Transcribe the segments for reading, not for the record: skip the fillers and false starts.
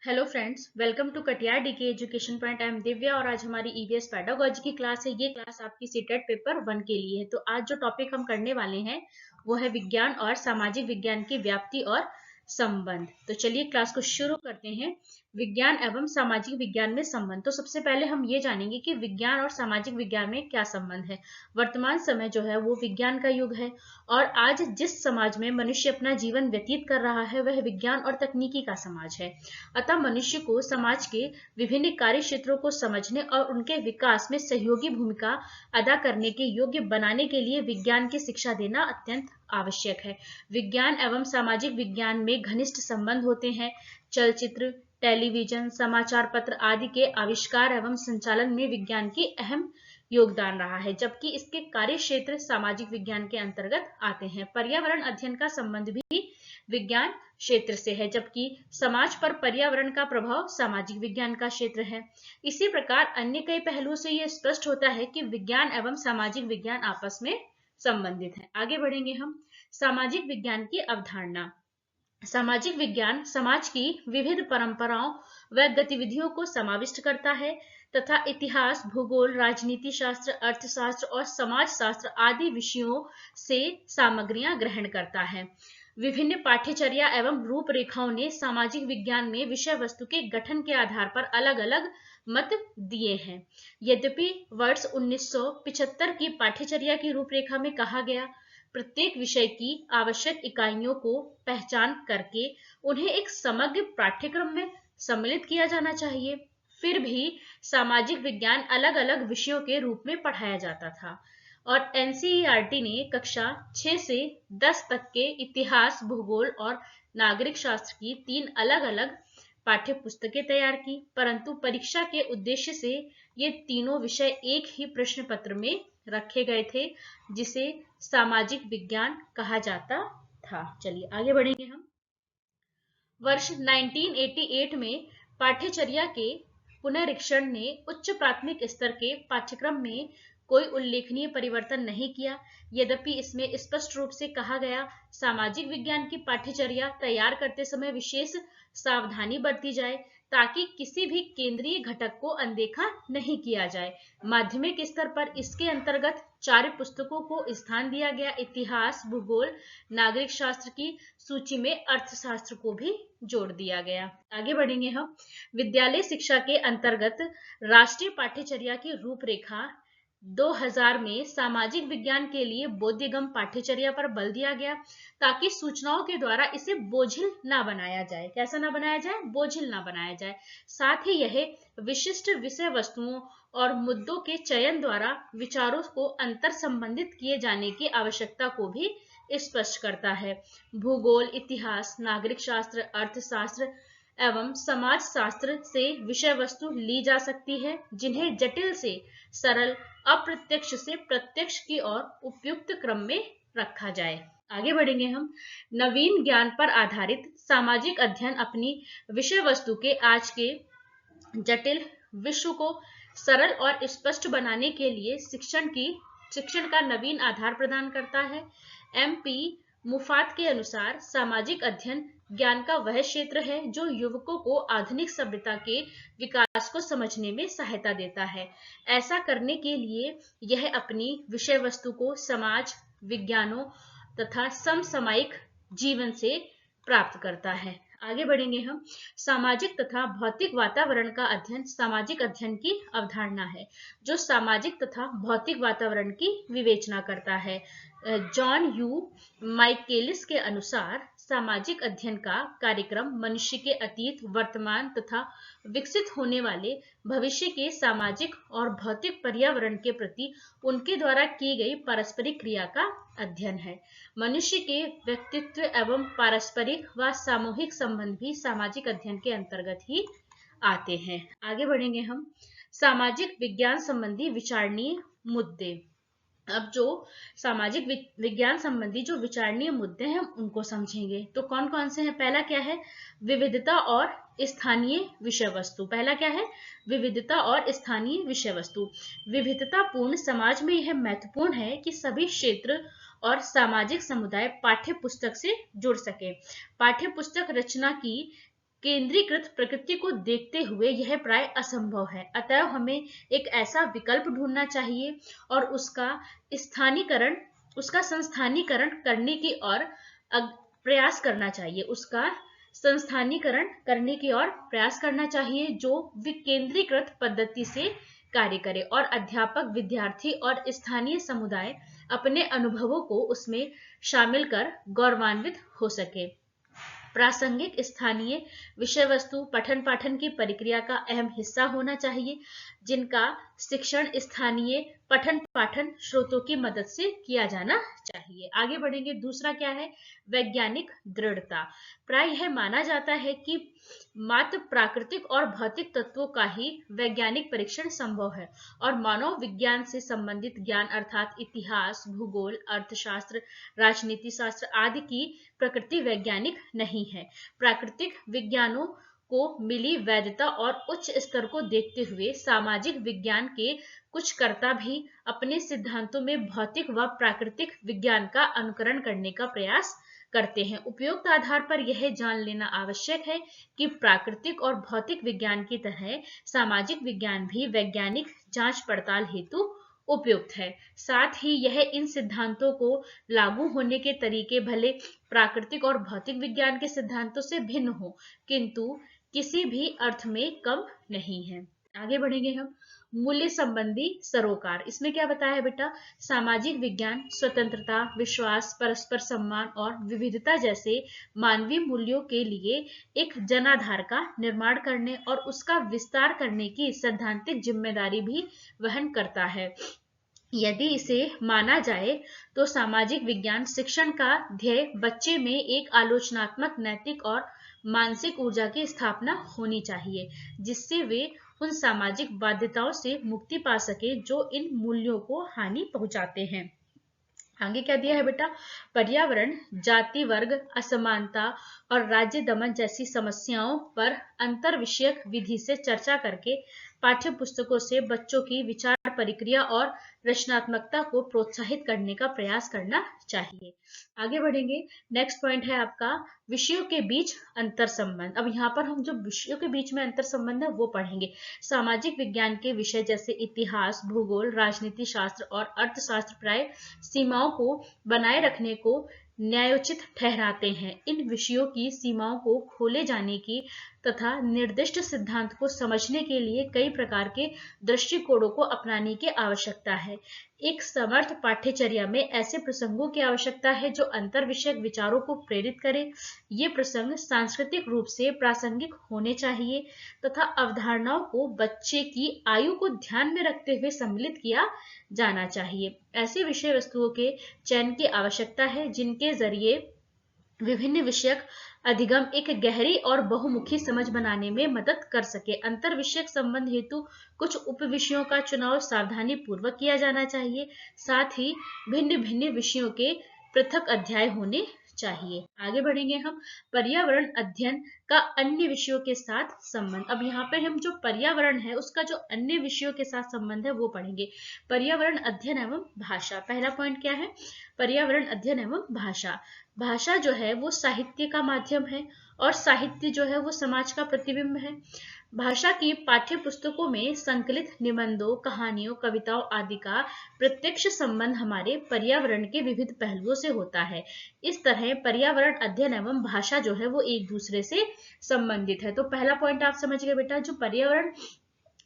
Hello friends, welcome to Katiyar DK education point. I am Divya और आज हमारी ईवीएस पेडागोजी की क्लास है। ये क्लास आपकी सीटेट पेपर 1 के लिए है। तो आज जो टॉपिक हम करने वाले हैं वो है विज्ञान और सामाजिक विज्ञान की व्याप्ति और संबंध। तो चलिए क्लास को शुरू करते हैं। विज्ञान एवं सामाजिक विज्ञान में संबंध। तो सबसे पहले हम ये जानेंगे कि विज्ञान और सामाजिक विज्ञान में क्या संबंध है। वर्तमान समय जो है वो विज्ञान का युग है और आज जिस समाज में मनुष्य अपना जीवन व्यतीत कर रहा है वह विज्ञान और तकनीकी का समाज है। अतः मनुष्य को समाज के विभिन्न कार्य क्षेत्रों को समझने और उनके विकास में सहयोगी भूमिका अदा करने के योग्य बनाने के लिए विज्ञान की शिक्षा देना अत्यंत आवश्यक है। विज्ञान एवं सामाजिक विज्ञान में घनिष्ठ संबंध होते हैं। चलचित्र, टेलीविजन, समाचार पत्र आदि के आविष्कार एवं संचालन में विज्ञान की अहम योगदान रहा है, जबकि इसके कार्य क्षेत्र सामाजिक विज्ञान के अंतर्गत आते हैं। पर्यावरण अध्ययन का संबंध भी विज्ञान क्षेत्र से है, जबकि समाज पर पर्यावरण का प्रभाव सामाजिक विज्ञान का क्षेत्र है। इसी प्रकार अन्य कई पहलुओं से यह स्पष्ट होता है कि विज्ञान एवं सामाजिक विज्ञान आपस में संबंधित हैं। आगे बढ़ेंगे हम। सामाजिक विज्ञान की अवधारणा। सामाजिक विज्ञान समाज की विविध परंपराओं व गतिविधियों को समाविष्ट करता है तथा इतिहास, भूगोल, राजनीति शास्त्र, अर्थशास्त्र और समाज शास्त्र आदि विषयों से सामग्रियां ग्रहण करता है। विभिन्न पाठ्यचर्या एवं रूपरेखाओं ने सामाजिक विज्ञान में विषय वस्तु के गठन के आधार पर अलग अलग मत दिए हैं। यद्यपि वर्ष 1975 की पाठ्यचर्या की रूपरेखा में कहा गया, प्रत्येक विषय की आवश्यक इकाइयों को पहचान करके उन्हें एक समग्र पाठ्यक्रम में सम्मिलित किया जाना चाहिए। फिर भी सामाजिक विज्ञान अलग अलग विषयों के रूप में पढ़ाया जाता था और एनसीईआरटी ने कक्षा 6 से 10 तक के इतिहास, भूगोल और नागरिक शास्त्र की 3 अलग अलग पाठ्य पुस्तकें तैयार की, परंतु परीक्षा के उद्देश्य से ये तीनों विषय एक ही प्रश्न पत्र में रखे गए थे, जिसे सामाजिक विज्ञान कहा जाता था। चलिए आगे बढ़ेंगे हम। वर्ष 1988 में पाठ्यचर्या के पुनरीक्षण ने उच्च प्राथमिक स्तर के पाठ्यक्रम में कोई उल्लेखनीय परिवर्तन नहीं किया। यद्यपि इसमें स्पष्ट रूप से कहा गया, सामाजिक विज्ञान की पाठ्यचर्या तैयार करते समय विशेष सावधानी बरती जाए ताकि किसी भी केंद्रीय घटक को अनदेखा नहीं किया जाए। माध्यमिक स्तर पर इसके अंतर्गत 4 पुस्तकों को स्थान दिया गया। इतिहास, भूगोल, नागरिक शास्त्र की सूची में अर्थशास्त्र को भी जोड़ दिया गया। आगे बढ़ेंगे हम। विद्यालय शिक्षा के अंतर्गत राष्ट्रीय पाठ्यचर्या की रूपरेखा 2000 में सामाजिक विज्ञान के लिए बोध्यगम पाठ्यचर्या पर बल दिया गया ताकि सूचनाओं के द्वारा इसे बोझिल ना बनाया जाए। कैसा ना बनाया जाए? बोझिल ना बनाया जाए। साथ ही यह विशिष्ट विषय वस्तुओं और मुद्दों के चयन द्वारा विचारों को अंतर संबंधित किए जाने की आवश्यकता को भी स्पष्ट करता है। भूगोल, इतिहास, नागरिक शास्त्र, अर्थशास्त्र एवं समाज शास्त्र से विषय वस्तु ली जा सकती है, जिन्हें जटिल से सरल, अप्रत्यक्ष से प्रत्यक्ष की ओर उपयुक्त क्रम में रखा जाए। आगे बढ़ेंगे हम। नवीन ज्ञान पर आधारित सामाजिक अध्ययन अपनी विषय वस्तु के आज के जटिल विश्व को सरल और स्पष्ट बनाने के लिए शिक्षण का नवीन आधार प्रदान करता है। एमपी मुफात के अनुसार सामाजिक अध्ययन ज्ञान का वह क्षेत्र है जो युवकों को आधुनिक सभ्यता के विकास को समझने में सहायता देता है। ऐसा करने के लिए यह अपनी विषय वस्तु को समाज, विज्ञानों तथा समसामयिक जीवन से प्राप्त करता है। आगे बढ़ेंगे हम। सामाजिक तथा भौतिक वातावरण का अध्ययन सामाजिक अध्ययन की अवधारणा है, जो सामाजिक तथा भौतिक वातावरण की विवेचना करता है। जॉन यू माइकेलिस के अनुसार सामाजिक अध्ययन का कार्यक्रम मनुष्य के अतीत, वर्तमान तथा विकसित होने वाले भविष्य के सामाजिक और भौतिक पर्यावरण के प्रति उनके द्वारा की गई पारस्परिक क्रिया का अध्ययन है। मनुष्य के व्यक्तित्व एवं पारस्परिक व सामूहिक संबंध भी सामाजिक अध्ययन के अंतर्गत ही आते हैं। आगे बढ़ेंगे हम। सामाजिक विज्ञान संबंधी विचारणीय मुद्दे। अब जो सामाजिक विज्ञान संबंधी जो विचारणीय मुद्दे हैं उनको समझेंगे। तो कौन कौन से हैं? पहला क्या है? विविधता और स्थानीय विषय वस्तु। पहला क्या है? विविधता और स्थानीय विषय वस्तु। विविधतापूर्ण समाज में यह महत्वपूर्ण है कि सभी क्षेत्र और सामाजिक समुदाय पाठ्य पुस्तक से जुड़ सके। पाठ्य पुस्तक रचना की केंद्रीकृत प्रकृति को देखते हुए यह प्राय असंभव है। अतः हमें एक ऐसा विकल्प ढूंढना चाहिए और उसका संस्थानीकरण करने की ओर प्रयास करना चाहिए। जो विकेंद्रीकृत पद्धति से कार्य करे और अध्यापक, विद्यार्थी और स्थानीय समुदाय अपने अनुभवों को उसमें शामिल कर गौरवान्वित हो सके। प्रासंगिक स्थानीय विषय वस्तु पठन पाठन की प्रक्रिया का अहम हिस्सा होना चाहिए, जिनका शिक्षण स्थानीय पठन पाठन स्रोतों की मदद से किया जाना चाहिए। आगे बढ़ेंगे। दूसरा क्या है? वैज्ञानिक दृढ़ता। प्राय यह माना जाता है कि मात्र प्राकृतिक और भौतिक तत्वों का ही वैज्ञानिक परीक्षण संभव है और मानव विज्ञान से संबंधित ज्ञान अर्थात इतिहास, भूगोल, अर्थशास्त्र, राजनीति शास्त्र आदि की प्रकृति वैज्ञानिक नहीं है। प्राकृतिक विज्ञानों को मिली वैधता और उच्च स्तर को देखते हुए सामाजिक विज्ञान के कुछ कर्ता भी अपने सिद्धांतों में भौतिक व प्राकृतिक विज्ञान का अनुकरण करने का प्रयास करते हैं। उपयुक्त आधार पर यह जान लेना आवश्यक है कि प्राकृतिक और भौतिक विज्ञान की तरह सामाजिक विज्ञान भी वैज्ञानिक जांच पड़ताल हेतु उपयुक्त है। साथ ही यह इन सिद्धांतों को लागू होने के तरीके भले प्राकृतिक और भौतिक विज्ञान के सिद्धांतों से भिन्न हो, किंतु किसी भी अर्थ में कम नहीं है। आगे बढ़ेंगे हम। मूल्य संबंधी सरोकार। इसमें क्या बताया है बेटा? सामाजिक विज्ञान स्वतंत्रता, विश्वास, परस्पर सम्मान और विविधता जैसे मानवीय मूल्यों के लिए एक जनाधार का निर्माण करने और उसका विस्तार करने की सैद्धांतिक जिम्मेदारी भी वहन करता है। यदि इसे माना जाए तो सामाजिक विज्ञान शिक्षण का ध्येय बच्चे में एक आलोचनात्मक, नैतिक और मानसिक ऊर्जा की स्थापना होनी चाहिए, जिससे वे उन सामाजिक बाध्यताओं से मुक्ति पा सके जो इन मूल्यों को हानि पहुंचाते हैं। आगे क्या दिया है बेटा? पर्यावरण, जाति वर्ग असमानता और राज्य दमन जैसी समस्याओं पर अंतर विषयक विधि से चर्चा करके पाठ्य पुस्तकों से बच्चों की विचार प्रक्रिया और रचनात्मकता को प्रोत्साहित करने का प्रयास करना चाहिए। आगे बढ़ेंगे। नेक्स्ट पॉइंट है आपका विषयों के बीच अंतर संबंध। अब यहाँ पर हम जो विषयों के बीच में अंतर संबंध है वो पढ़ेंगे। सामाजिक विज्ञान के विषय जैसे इतिहास, भूगोल, राजनीति शास्त्र और अर्थशास्त्र प्राय सीमाओं को बनाए रखने को न्यायोचित ठहराते हैं। इन विषयों की सीमाओं को खोले जाने की तथा निर्दिष्ट सिद्धांत को समझने के लिए कई प्रकार के दृष्टिकोणों को अपनाने की आवश्यकता है। एक समर्थ पाठ्यचर्या में ऐसे प्रसंगों की आवश्यकता है जो अंतर विषयक विचारों को प्रेरित करे। ये प्रसंग सांस्कृतिक रूप से प्रासंगिक होने चाहिए तथा अवधारणाओं को बच्चे की आयु को ध्यान में रखते हुए सम्मिलित किया जाना चाहिए। ऐसी विषय वस्तुओं के चयन की आवश्यकता है जिनके जरिए विभिन्न विषयक अधिगम एक गहरी और बहुमुखी समझ बनाने में मदद कर सके। अंतर विषयक संबंध हेतु कुछ उप विषयों का चुनाव सावधानी पूर्वक किया जाना चाहिए। साथ ही भिन्न भिन्न विषयों के पृथक अध्याय होने चाहिए। आगे बढ़ेंगे हम। पर्यावरण अध्ययन का अन्य विषयों के साथ संबंध। अब यहाँ पे हम जो पर्यावरण है उसका जो अन्य विषयों के साथ संबंध है वो पढ़ेंगे। पर्यावरण अध्ययन एवं भाषा। पहला पॉइंट क्या है? पर्यावरण अध्ययन एवं भाषा। भाषा जो है वो साहित्य का माध्यम है और साहित्य जो है वो समाज का प्रतिबिंब है। भाषा की पाठ्य पुस्तकों में संकलित निबंधों, कहानियों, कविताओं आदि का प्रत्यक्ष संबंध हमारे पर्यावरण के विविध पहलुओं से होता है। इस तरह पर्यावरण अध्ययन एवं भाषा जो है वो एक दूसरे से संबंधित है। तो पहला पॉइंट आप समझ गए बेटा, जो पर्यावरण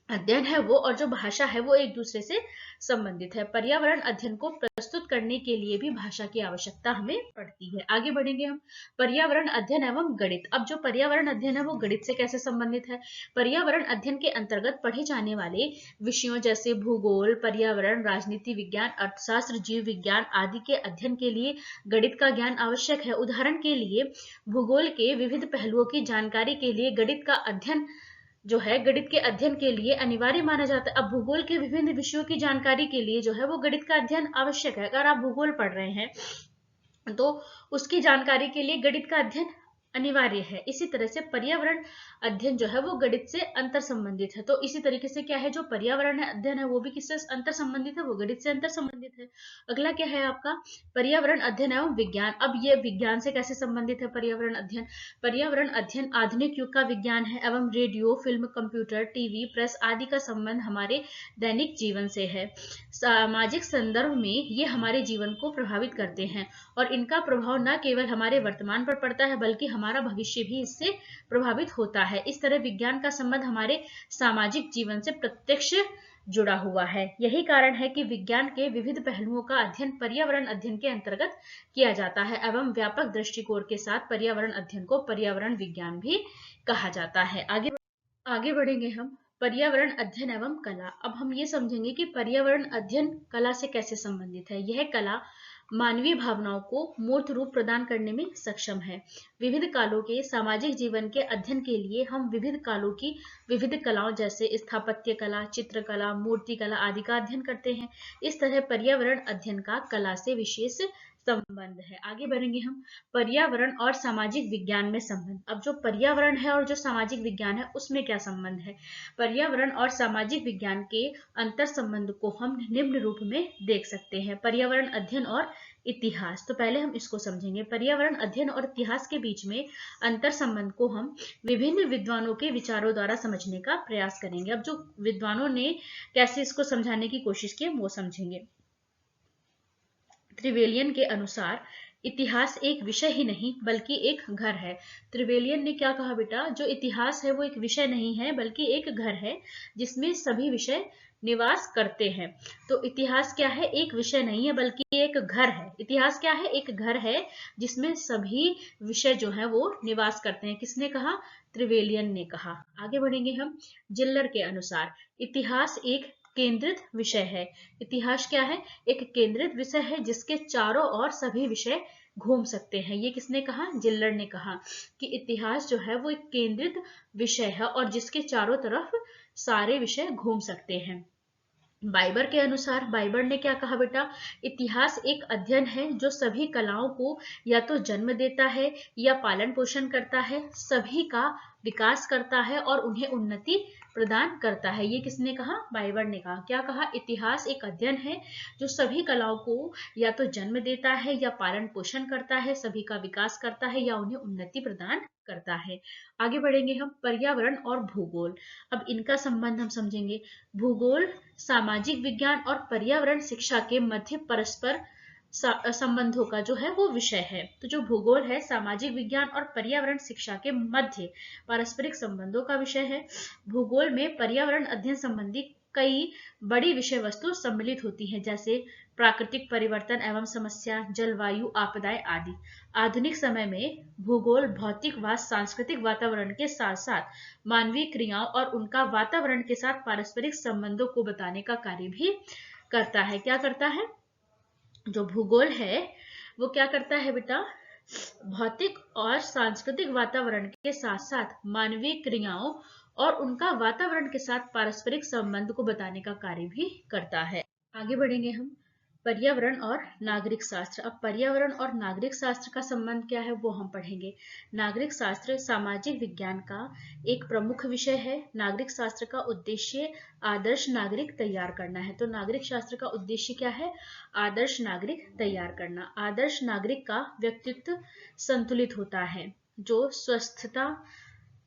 अध्ययन है वो और जो भाषा है वो एक दूसरे से संबंधित है। पर्यावरण अध्ययन को प्रस्तुत करने के लिए भी भाषा की आवश्यकता हमें पड़ती है। आगे बढ़ेंगे हम। पर्यावरण अध्ययन एवं गणित। अब जो पर्यावरण अध्ययन है वो गणित से कैसे संबंधित है? पर्यावरण अध्ययन के अंतर्गत पढ़े जाने वाले विषयों जैसे भूगोल, पर्यावरण, राजनीति विज्ञान, अर्थशास्त्र, जीव विज्ञान आदि के अध्ययन के लिए गणित का ज्ञान आवश्यक है। उदाहरण के लिए भूगोल के विविध पहलुओं की जानकारी के लिए गणित का अध्ययन जो है गणित के अध्ययन के लिए अनिवार्य माना जाता है। अब भूगोल के विभिन्न विषयों की जानकारी के लिए जो है वो गणित का अध्ययन आवश्यक है। अगर आप भूगोल पढ़ रहे हैं तो उसकी जानकारी के लिए गणित का अध्ययन अनिवार्य है। इसी तरह से पर्यावरण अध्ययन जो है वो गणित से अंतर संबंधित है। तो इसी तरीके से क्या है, जो पर्यावरण अध्ययन है वो भी किससे अंतर संबंधित है, वो गणित से अंतर संबंधित है। अगला क्या है आपका, पर्यावरण अध्ययन एवं विज्ञान। अब ये विज्ञान से कैसे संबंधित है पर्यावरण अध्ययन? पर्यावरण अध्ययन आधुनिक युग का विज्ञान है एवं radio, film, computer, TV, press आदि का संबंध हमारे दैनिक जीवन से है। सामाजिक संदर्भ में ये हमारे जीवन को प्रभावित करते हैं और इनका प्रभाव न केवल हमारे वर्तमान पर पड़ता है बल्कि हमारा भविष्य भी इससे प्रभावित होता है। इस तरह विज्ञान का संबंध हमारे सामाजिक जीवन से प्रत्यक्ष जुड़ा हुआ है। यही कारण है कि विज्ञान के विविध पहलुओं का अध्ययन पर्यावरण अध्ययन के अंतर्गत किया जाता है एवं व्यापक दृष्टिकोण के साथ पर्यावरण अध्ययन को पर्यावरण विज्ञान भी कहा जाता है। आगे बढ़ेंगे हम, पर्यावरण अध्ययन एवं कला। अब हम ये समझेंगे कि पर्यावरण अध्ययन कला से कैसे संबंधित है। यह कला मानवीय भावनाओं को मूर्त रूप प्रदान करने में सक्षम है। विविध कालों के सामाजिक जीवन के अध्ययन के लिए हम विविध कालों की विविध कलाओं जैसे स्थापत्य कला, चित्रकला, मूर्ति कला आदि का अध्ययन करते हैं। इस तरह पर्यावरण अध्ययन का कला से विशेष संबंध है। आगे बढ़ेंगे हम, पर्यावरण और सामाजिक विज्ञान में संबंध। अब जो पर्यावरण है और जो सामाजिक विज्ञान है उसमें क्या संबंध है? पर्यावरण और सामाजिक विज्ञान के अंतर संबंध को हम निम्न रूप में देख सकते हैं। पर्यावरण अध्ययन और इतिहास। तो पहले हम इसको समझेंगे। पर्यावरण अध्ययन और इतिहास के बीच में अंतर संबंध को हम विभिन्न विद्वानों के विचारों द्वारा समझने का प्रयास करेंगे। अब जो विद्वानों ने कैसे इसको समझाने की कोशिश की वो समझेंगे। त्रिवेलियन के अनुसार इतिहास एक विषय ही नहीं बल्कि एक घर है। त्रिवेलियन ने क्या कहा बेटा, जो इतिहास है वो एक विषय नहीं है बल्कि एक घर है जिसमें सभी विषय निवास करते हैं। तो इतिहास क्या है, एक विषय नहीं है बल्कि एक घर है। इतिहास क्या है, एक घर है जिसमें सभी विषय जो है वो निवास करते हैं। किसने कहा? त्रिवेलियन ने कहा। आगे बढ़ेंगे हम, जिल्लर के अनुसार इतिहास एक केंद्रित विषय है। इतिहास क्या है, एक केंद्रित विषय है जिसके चारों ओर सभी विषय घूम सकते हैं। ये किसने कहा? जिल्लर ने कहा कि इतिहास जो है वो एक केंद्रित विषय है और जिसके चारों तरफ सारे विषय घूम सकते हैं। बाइबर के अनुसार, बाइबर ने क्या कहा बेटा, इतिहास एक अध्ययन है जो सभी कलाओं को या तो जन्म देता है या पालन पोषण करता है, सभी का विकास करता है और उन्हें उन्नति प्रदान करता है। ये किसने कहा? बाइबर ने कहा। क्या कहा? इतिहास एक अध्ययन है जो सभी कलाओं को या तो जन्म देता है या पालन पोषण करता है, सभी का विकास करता है या उन्हें उन्नति प्रदान करता है। आगे बढ़ेंगे हम, पर्यावरण और भूगोल। अब इनका संबंध हम समझेंगे। भूगोल सामाजिक विज्ञान और पर्यावरण शिक्षा के मध्य परस्पर संबंधों का जो है वो विषय है। तो जो भूगोल है सामाजिक विज्ञान और पर्यावरण शिक्षा के मध्य पारस्परिक संबंधों का विषय है। भूगोल में पर्यावरण अध्ययन संबंधी कई बड़ी विषय वस्तु सम्मिलित होती है जैसे प्राकृतिक परिवर्तन एवं समस्या, जलवायु आपदाएं आदि। आधुनिक समय में भूगोल भौतिक व सांस्कृतिक वातावरण के साथ साथ मानवीय क्रियाओं और उनका वातावरण के साथ पारस्परिक संबंधों को बताने का कार्य भी करता है। क्या करता है? जो भूगोल है वो क्या करता है बेटा, भौतिक और सांस्कृतिक वातावरण के साथ साथ मानवीय क्रियाओं और उनका वातावरण के साथ पारस्परिक संबंध को बताने का कार्य भी करता है। आगे बढ़ेंगे हम, पर्यावरण और नागरिक शास्त्र। अब पर्यावरण और नागरिक शास्त्र का संबंध क्या है वो हम पढ़ेंगे। नागरिक शास्त्र सामाजिक विज्ञान का एक प्रमुख विषय है। नागरिक शास्त्र का उद्देश्य आदर्श नागरिक तैयार करना है। तो नागरिक शास्त्र का उद्देश्य क्या है? आदर्श नागरिक तैयार करना। आदर्श नागरिक का व्यक्तित्व संतुलित होता है जो स्वस्थता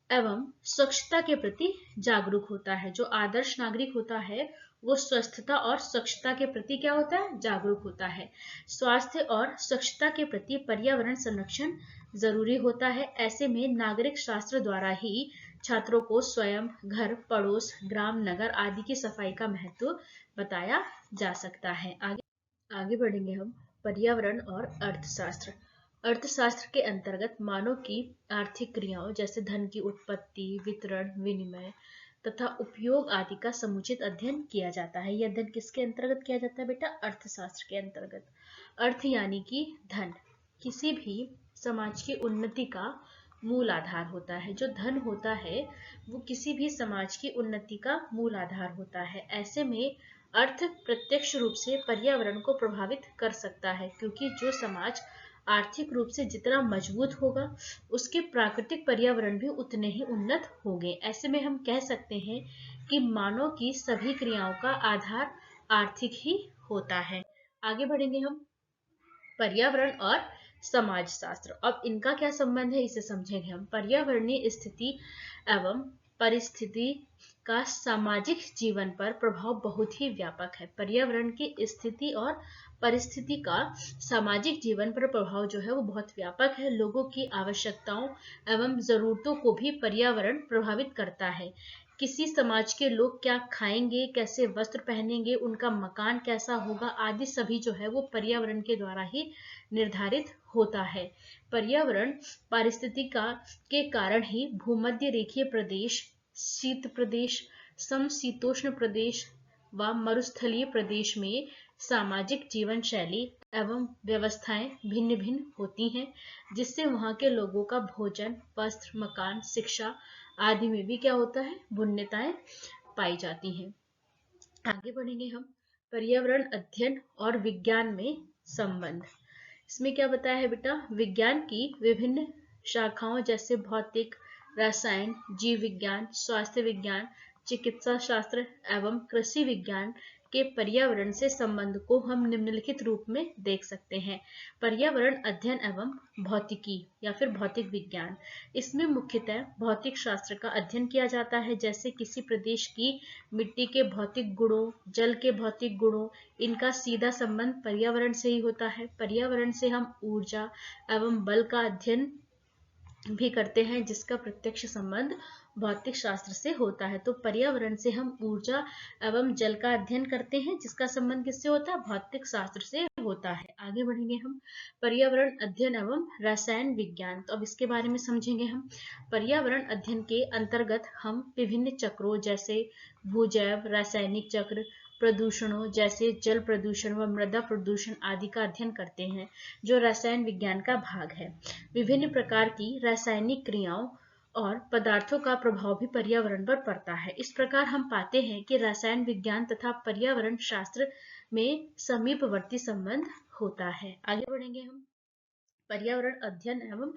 एवं स्वच्छता के प्रति जागरूक होता है। जो आदर्श नागरिक होता है वो स्वस्थता और स्वच्छता के प्रति क्या होता है? जागरूक होता है। स्वास्थ्य और स्वच्छता के प्रति पर्यावरण संरक्षण जरूरी होता है। ऐसे में नागरिक शास्त्र द्वारा ही छात्रों को स्वयं, घर, पड़ोस, ग्राम, नगर आदि की सफाई का महत्व बताया जा सकता है। आगे बढ़ेंगे हम, पर्यावरण और अर्थशास्त्र। अर्थशास्त्र के अंतर्गत मानव की आर्थिक क्रियाओं जैसे धन की उत्पत्ति, वितरण, विनिमय तथा उपयोग आदि का समुचित अध्ययन किया जाता है। यह अध्ययन किसके अंतर्गत किया जाता है बेटा? अर्थशास्त्र के अंतर्गत। अर्थ यानी कि धन किसी भी समाज की उन्नति का मूल आधार होता है। जो धन होता है वो किसी भी समाज की उन्नति का मूल आधार होता है। ऐसे में अर्थ प्रत्यक्ष रूप से पर्यावरण को प्रभावित कर सकता है क्योंकि जो समाज आर्थिक रूप से जितना मजबूत होगा, उसके प्राकृतिक पर्यावरण भी उतने ही उन्नत होंगे। ऐसे में हम कह सकते हैं कि मानव की सभी क्रियाओं का आधार आर्थिक ही होता है। आगे बढ़ेंगे हम पर्यावरण और समाजशास्त्र। अब इनका क्या संबंध है, इसे समझेंगे हम। पर्यावरणीय स्थिति एवं परिस्थिति का सामाजिक जीवन पर प्रभाव बहुत ही व्यापक है। पर्यावरण की स्थिति और परिस्थिति का सामाजिक जीवन पर प्रभाव जो है वो बहुत व्यापक है। लोगों की आवश्यकताओं एवं जरूरतों को भी पर्यावरण प्रभावित करता है। किसी समाज के लोग क्या खाएंगे, कैसे वस्त्र पहनेंगे, उनका मकान कैसा होगा, आदि सभी जो है वो पर्यावरण के द्वारा ही निर्धारित होता है। पर्यावरण पारिस्थितिका के कारण ही भूमध्य रेखीय प्रदेश, शीत प्रदेश, समशीतोष्ण प्रदेश व मरुस्थलीय प्रदेश में सामाजिक जीवन शैली एवं व्यवस्थाएं भिन्न भिन्न होती हैं, जिससे वहां के लोगों का भोजन, वस्त्र, मकान, शिक्षा आदि में भी क्या होता है, भिन्नताएं पाई जाती हैं। आगे बढ़ेंगे हम पर्यावरण अध्ययन और विज्ञान में संबंध। इसमें क्या बताया है बेटा, विज्ञान की विभिन्न शाखाओं जैसे भौतिक, रसायन, जीव विज्ञान, स्वास्थ्य विज्ञान, चिकित्सा शास्त्र एवं कृषि विज्ञान के पर्यावरण से संबंध को हम निम्नलिखित रूप में देख सकते हैं। पर्यावरण अध्ययन एवं भौतिकी या फिर भौतिक विज्ञान। इसमें मुख्यतः भौतिक शास्त्र का अध्ययन किया जाता है, जैसे किसी प्रदेश की मिट्टी के भौतिक गुणों, जल के भौतिक गुणों, इनका सीधा संबंध पर्यावरण से ही होता है। पर्यावरण से हम ऊर्जा एवं बल का अध्ययन भी करते हैं, जिसका प्रत्यक्ष संबंध भौतिक शास्त्र से होता है। तो पर्यावरण से हम ऊर्जा एवं जल का अध्ययन करते हैं, जिसका संबंध किससे होता है, भौतिक शास्त्र से होता है। आगे बढ़ेंगे हम पर्यावरण अध्ययन एवं रसायन विज्ञान। तो अब इसके बारे में समझेंगे हम। पर्यावरण अध्ययन के अंतर्गत हम विभिन्न चक्रों जैसे भूजैव रासायनिक चक्र, प्रदूषणों जैसे जल प्रदूषण व मृदा प्रदूषण आदि का अध्ययन करते हैं, जो रसायन विज्ञान का भाग है। विभिन्न प्रकार की रासायनिक क्रियाओं और पदार्थों का प्रभाव भी पर्यावरण पर पड़ता है। इस प्रकार हम पाते हैं कि रसायन विज्ञान तथा पर्यावरण शास्त्र में समीपवर्ती संबंध होता है। आगे बढ़ेंगे हम पर्यावरण अध्ययन एवं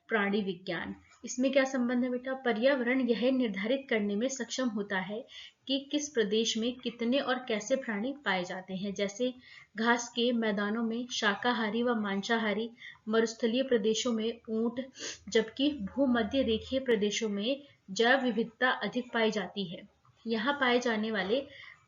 प्राणी विज्ञान। इसमें क्या संबंध है बेटा, पर्यावरण यह निर्धारित करने में सक्षम होता है कि किस प्रदेश में कितने और कैसे प्राणी पाए जाते हैं, जैसे घास के मैदानों में शाकाहारी व मांसाहारी, मरुस्थलीय प्रदेशों में ऊंट, जबकि भूमध्य रेखीय प्रदेशों में जैव विविधता अधिक पाई जाती है। यहाँ पाए जाने वाले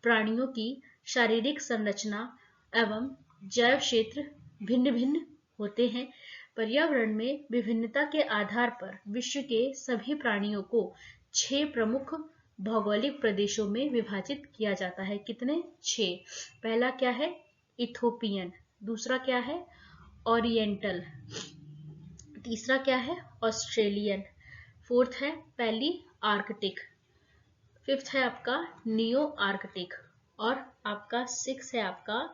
प्राणियों की शारीरिक संरचना एवं जैव क्षेत्र भिन्न भिन्न होते हैं। पर्यावरण में विभिन्नता के आधार पर विश्व के सभी प्राणियों को 6 प्रमुख भौगोलिक प्रदेशों में विभाजित किया जाता है। कितने? 6। पहला क्या है, इथोपियन। दूसरा क्या है, ओरिएंटल। तीसरा क्या है, ऑस्ट्रेलियन। फोर्थ है पहली आर्कटिक। फिफ्थ है आपका नियो आर्कटिक और आपका 6 है आपका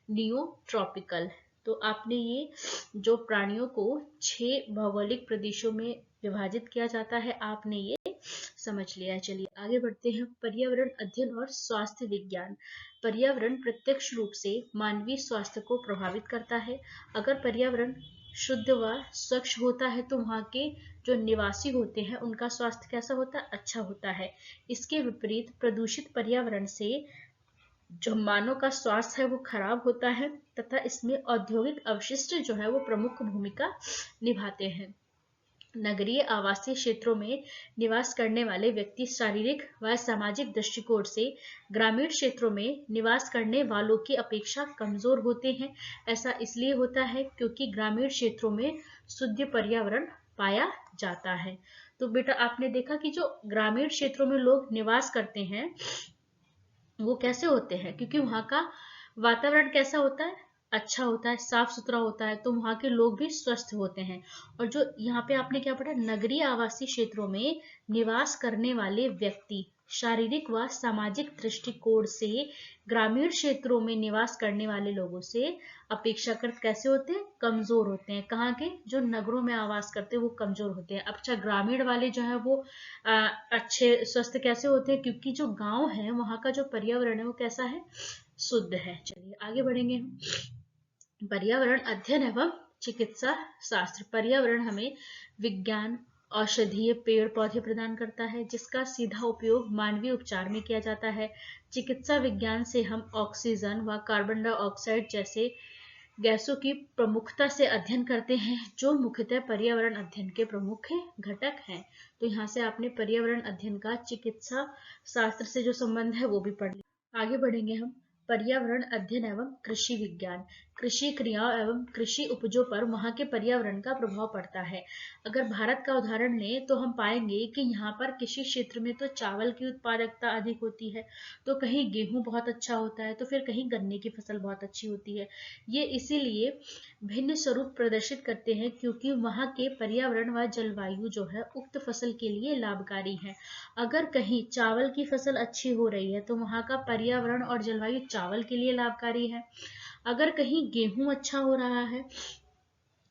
नियो ट्रॉपिकल। तो आपने ये जो प्राणियों को 6 भौगोलिक प्रदेशों में विभाजित किया जाता है, आपने ये समझ लिया। चलिए आगे बढ़ते हैं। पर्यावरण अध्ययन और स्वास्थ्य विज्ञान। पर्यावरण प्रत्यक्ष रूप से मानवीय स्वास्थ्य को प्रभावित करता है। अगर पर्यावरण शुद्ध व स्वच्छ होता है तो वहाँ के जो निवासी होते हैं उनका स्वास्थ्य कैसा होता है, अच्छा होता है। इसके विपरीत प्रदूषित पर्यावरण से जो मानव का स्वास्थ्य है वो खराब होता है तथा इसमें औद्योगिक अवशिष्ट जो है वो प्रमुख भूमिका निभाते हैं। नगरीय आवासीय क्षेत्रों में निवास करने वाले व्यक्ति शारीरिक व सामाजिक दृष्टिकोण से ग्रामीण क्षेत्रों में निवास करने वालों की अपेक्षा कमजोर होते हैं। ऐसा इसलिए होता है क्योंकि ग्रामीण क्षेत्रों में शुद्ध पर्यावरण पाया जाता है। तो बेटा आपने देखा कि जो ग्रामीण क्षेत्रों में लोग निवास करते हैं वो कैसे होते हैं, क्योंकि वहां का वातावरण कैसा होता है, अच्छा होता है, साफ सुथरा होता है, तो वहां के लोग भी स्वस्थ होते हैं। और जो यहाँ पे आपने क्या पढ़ा, नगरीय आवासीय क्षेत्रों में निवास करने वाले व्यक्ति शारीरिक व सामाजिक दृष्टिकोण से ग्रामीण क्षेत्रों में निवास करने वाले लोगों से अपेक्षाकृत कैसे होते हैं, कमजोर होते हैं। कहाँ के, जो नगरों में आवास करते हैं वो कमजोर होते हैं। अच्छा, ग्रामीण वाले जो है वो अच्छे स्वस्थ कैसे होते हैं, क्योंकि जो गांव है वहां का जो पर्यावरण है वो कैसा है, शुद्ध है। चलिए आगे बढ़ेंगे हम पर्यावरण अध्ययन एवं चिकित्सा शास्त्र। पर्यावरण हमें विज्ञान, औषधीय पेड़ पौधे प्रदान करता है जिसका सीधा उपयोग मानवीय उपचार में किया जाता है। चिकित्सा विज्ञान से हम ऑक्सीजन व कार्बन डाइऑक्साइड जैसे गैसों की प्रमुखता से अध्ययन करते हैं जो मुख्यतः पर्यावरण अध्ययन के प्रमुख घटक हैं। तो यहाँ से आपने पर्यावरण अध्ययन का चिकित्सा शास्त्र से जो संबंध है वो भी पढ़ लिया। आगे बढ़ेंगे हम। पर्यावरण अध्ययन एवं कृषि विज्ञान। कृषि क्रियाओं एवं कृषि उपजों पर वहां के पर्यावरण का प्रभाव पड़ता है। अगर भारत का उदाहरण लें तो हम पाएंगे कि यहाँ पर कृषि क्षेत्र में तो चावल की उत्पादकता अधिक होती है, तो कहीं गेहूं बहुत अच्छा होता है, तो फिर कहीं गन्ने की फसल बहुत अच्छी होती है। ये इसीलिए भिन्न स्वरूप प्रदर्शित करते हैं क्योंकि वहाँ के पर्यावरण व जलवायु जो है उक्त फसल के लिए लाभकारी है। अगर कहीं चावल की फसल अच्छी हो रही है तो वहाँ का पर्यावरण और जलवायु चावल के लिए लाभकारी है। अगर कहीं गेहूं अच्छा हो रहा है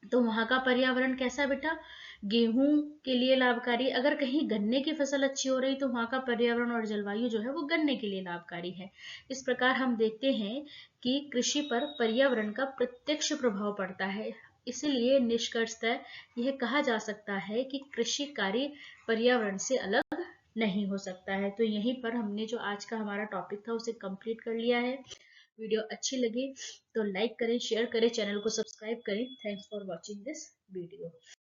तो वहाँ का पर्यावरण कैसा बेटा, गेहूं के लिए लाभकारी। अगर कहीं गन्ने की फसल अच्छी हो रही तो वहाँ का पर्यावरण और जलवायु जो है वो गन्ने के लिए लाभकारी है। इस प्रकार हम देखते हैं कि कृषि पर पर्यावरण का प्रत्यक्ष प्रभाव पड़ता है। इसलिए निष्कर्षतः यह कहा जा सकता है कि कृषि कार्य पर्यावरण से अलग नहीं हो सकता है। तो यहीं पर हमने जो आज का हमारा टॉपिक था उसे कंप्लीट कर लिया है। वीडियो अच्छी लगी तो लाइक करें, शेयर करें, चैनल को सब्सक्राइब करें। Thanks for watching this video.